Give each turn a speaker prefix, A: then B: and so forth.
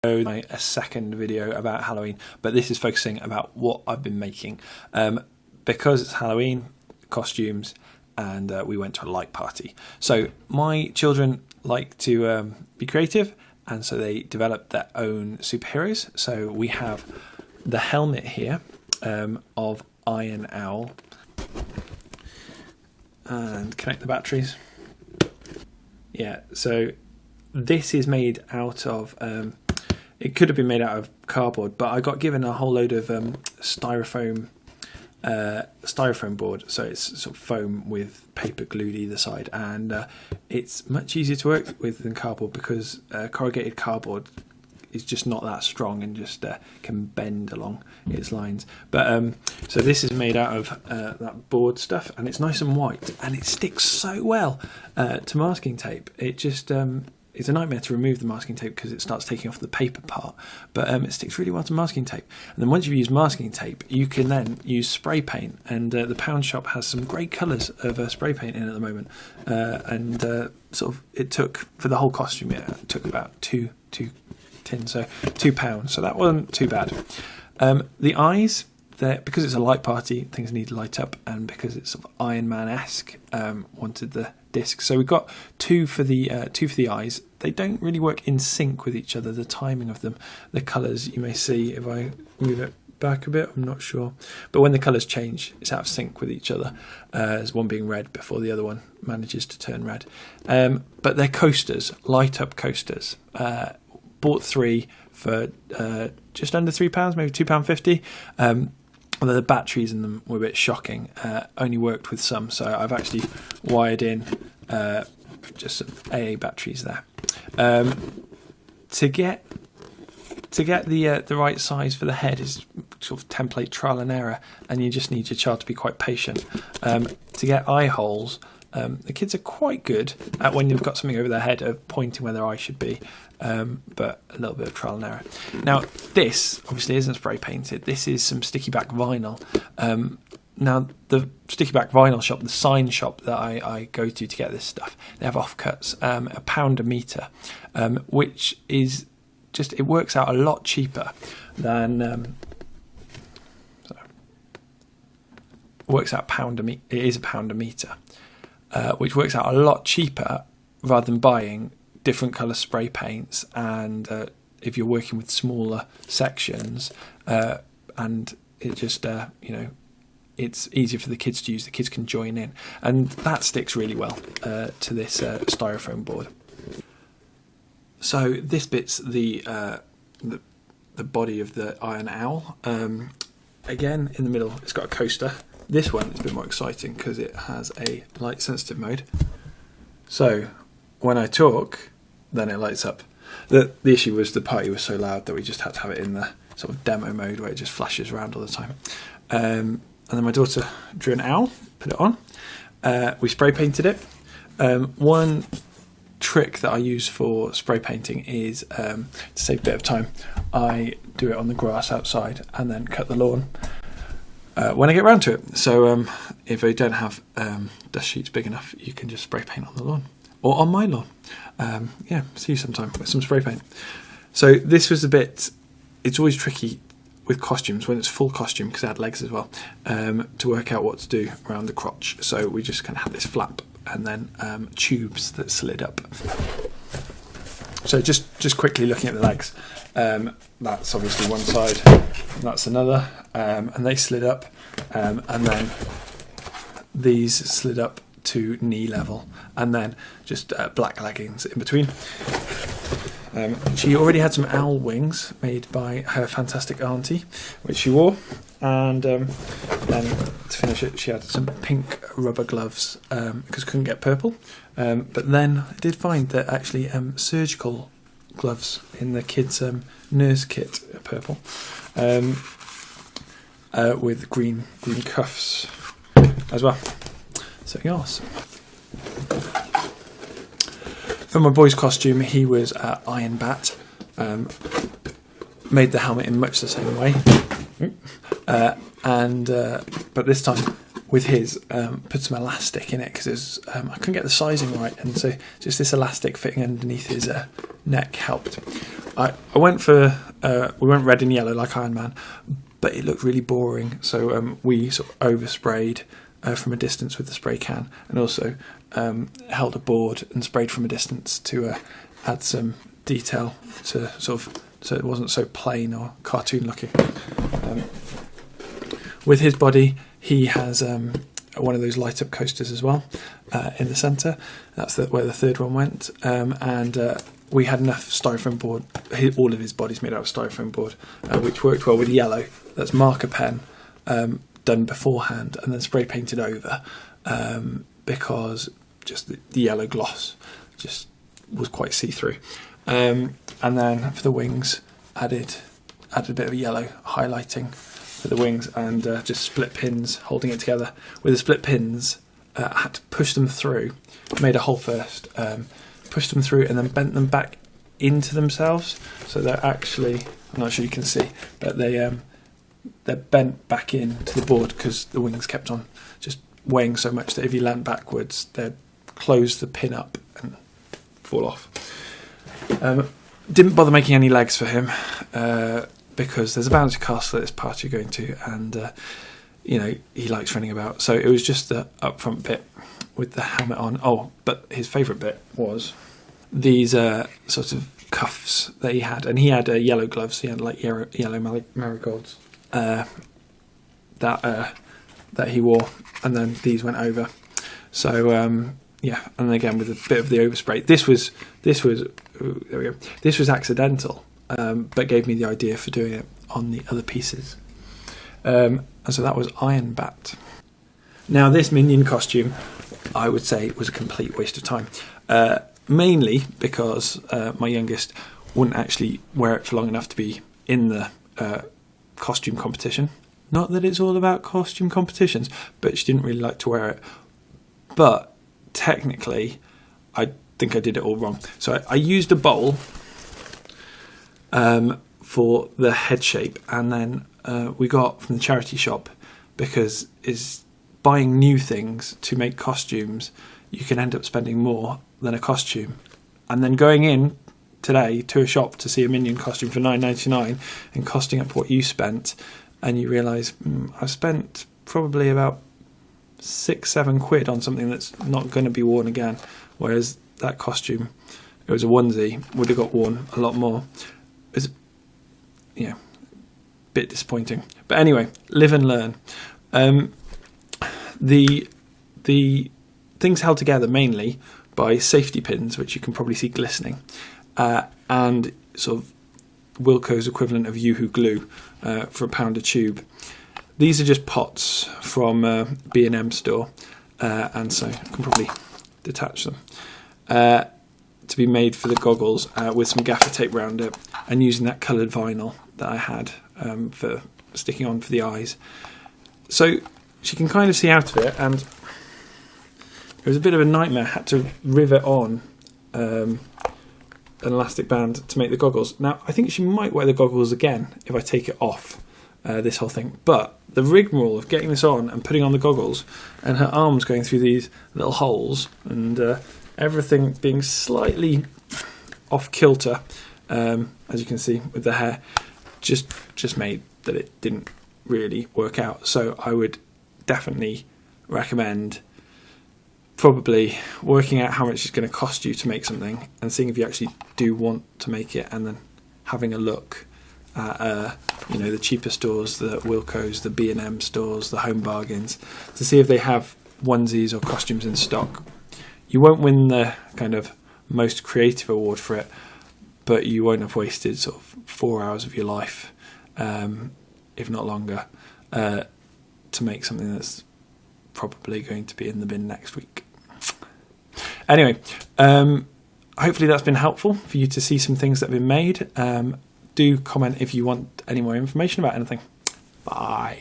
A: A second video about Halloween, but this is focusing about what I've been making because it's Halloween, costumes, and we went to a light party. So my children like to be creative, and so they developed their own superheroes. So we have the helmet here of Iron Owl, and connect the batteries. Yeah, so this is made out of it could have been made out of cardboard, but I got given a whole load of styrofoam board, so it's sort of foam with paper glued either side, and it's much easier to work with than cardboard because corrugated cardboard is just not that strong and just can bend along its lines. But so this is made out of that board stuff, and it's nice and white, and it sticks so well to masking tape. It just it's a nightmare to remove the masking tape because it starts taking off the paper part, but it sticks really well to masking tape. And then once you've used masking tape, you can then use spray paint, and the pound shop has some great colours of spray paint in at the moment, and sort of it took, for the whole costume, it took about two tins, so £2, so that wasn't too bad. The eyes, because it's a light party, things need to light up, and because it's sort of Iron Man-esque, wanted the disc. So we've got two for the eyes. They don't really work in sync with each other, the timing of them. The colours, you may see if I move it back a bit, I'm not sure, but when the colours change, it's out of sync with each other. There's one being red before the other one manages to turn red. But they're coasters, light up coasters. Bought 3 for just under £3, maybe £2.50. Although the batteries in them were a bit shocking. Only worked with some, so I've actually wired in just some AA batteries there. To get the right size for the head is sort of template trial and error, and you just need your child to be quite patient. To get eye holes, the kids are quite good at, when you've got something over their head, of pointing where their eye should be, but a little bit of trial and error. Now, this obviously isn't spray painted. This is some sticky back vinyl. Now, the sticky back vinyl shop, the sign shop that I go to get this stuff, they have offcuts, £1 a metre, which is just, it works out a lot cheaper than... works out it is £1 a metre. Which works out a lot cheaper rather than buying different colour spray paints, and if you're working with smaller sections, and it just it's easier for the kids to use. The kids can join in, and that sticks really well to this styrofoam board. So this bit's the body of the Iron Owl. Again, in the middle, it's got a coaster. This one is a bit more exciting because it has a light sensitive mode. So when I talk, then it lights up. The issue was the party was so loud that we just had to have it in the sort of demo mode where it just flashes around all the time. And then my daughter drew an owl, put it on. We spray painted it. One trick that I use for spray painting is to save a bit of time. I do it on the grass outside and then cut the lawn when I get round to it. So if I don't have dust sheets big enough, you can just spray paint on the lawn or on my lawn. Yeah, see you sometime with some spray paint. So this was a bit, it's always tricky with costumes when it's full costume, because it had legs as well, to work out what to do around the crotch. So we just kind of had this flap and then tubes that slid up. So just quickly looking at the legs, that's obviously one side, that's another, and they slid up, and then these slid up to knee level, and then just black leggings in between. She already had some owl wings made by her fantastic auntie, which she wore, and then to finish it, she had some pink rubber gloves because couldn't get purple. But then I did find that actually surgical gloves in the kids' nurse kit are purple, with green cuffs as well. So yes. For my boy's costume, he was Iron Bat. Made the helmet in much the same way, but this time with his put some elastic in it because I couldn't get the sizing right, and so just this elastic fitting underneath his neck helped. I went for we went red and yellow like Iron Man, but it looked really boring. So we sort of oversprayed from a distance with the spray can, and also held a board and sprayed from a distance to add some detail to sort of, so it wasn't so plain or cartoon looking. With his body, he has one of those light up coasters as well in the centre. That's where the third one went, and we had enough styrofoam board. All of his body's made out of styrofoam board, which worked well with yellow. That's marker pen done beforehand and then spray painted over, because just the yellow gloss just was quite see-through. And then for the wings, added a bit of yellow highlighting for the wings, and just split pins holding it together. With the split pins, I had to push them through. Made a hole first, pushed them through, and then bent them back into themselves. So they're actually, I'm not sure you can see, but they're bent back into the board because the wings kept on just weighing so much that if you leant backwards, they'd close the pin up and fall off. Didn't bother making any legs for him because there's a bouncy castle at this party you're going to, and he likes running about. So it was just the up front bit with the helmet on. Oh, but his favourite bit was these sort of cuffs that he had, and he had yellow gloves. He had like yellow marigolds that he wore, and then these went over. So and again with a bit of the overspray. This was there we go. This was accidental, but gave me the idea for doing it on the other pieces. And so that was Iron Bat. Now this Minion costume, I would say, was a complete waste of time. Mainly because my youngest wouldn't actually wear it for long enough to be in the costume competition. Not that it's all about costume competitions, but she didn't really like to wear it. But technically, I think I did it all wrong. So I used a bowl for the head shape, and then we got from the charity shop, because is buying new things to make costumes, you can end up spending more than a costume. And then going in today to a shop to see a Minion costume for $9.99 and costing up what you spent, and you realise I've spent probably about £6-7 on something that's not going to be worn again, whereas that costume, it was a onesie, would have got worn a lot more. It's a bit disappointing, but anyway, live and learn. The things held together mainly by safety pins, which you can probably see glistening, and sort of Wilko's equivalent of Yoo-hoo glue for £1 a tube. These are just pots from B&M store, and so I can probably detach them, to be made for the goggles with some gaffer tape around it, and using that coloured vinyl that I had for sticking on for the eyes. So she can kind of see out of it, and it was a bit of a nightmare. I had to rivet on an elastic band to make the goggles. Now, I think she might wear the goggles again if I take it off this whole thing, but the rigmarole of getting this on and putting on the goggles, and her arms going through these little holes, and everything being slightly off kilter, as you can see with the hair, just made that it didn't really work out. So I would definitely recommend probably working out how much it's going to cost you to make something, and seeing if you actually do want to make it, and then having a look at the cheaper stores, the Wilko's, the B&M stores, the Home Bargains, to see if they have onesies or costumes in stock. You won't win the kind of most creative award for it, but you won't have wasted sort of 4 hours of your life, if not longer, to make something that's probably going to be in the bin next week. Anyway, hopefully that's been helpful for you to see some things that have been made. Do comment if you want any more information about anything. Bye.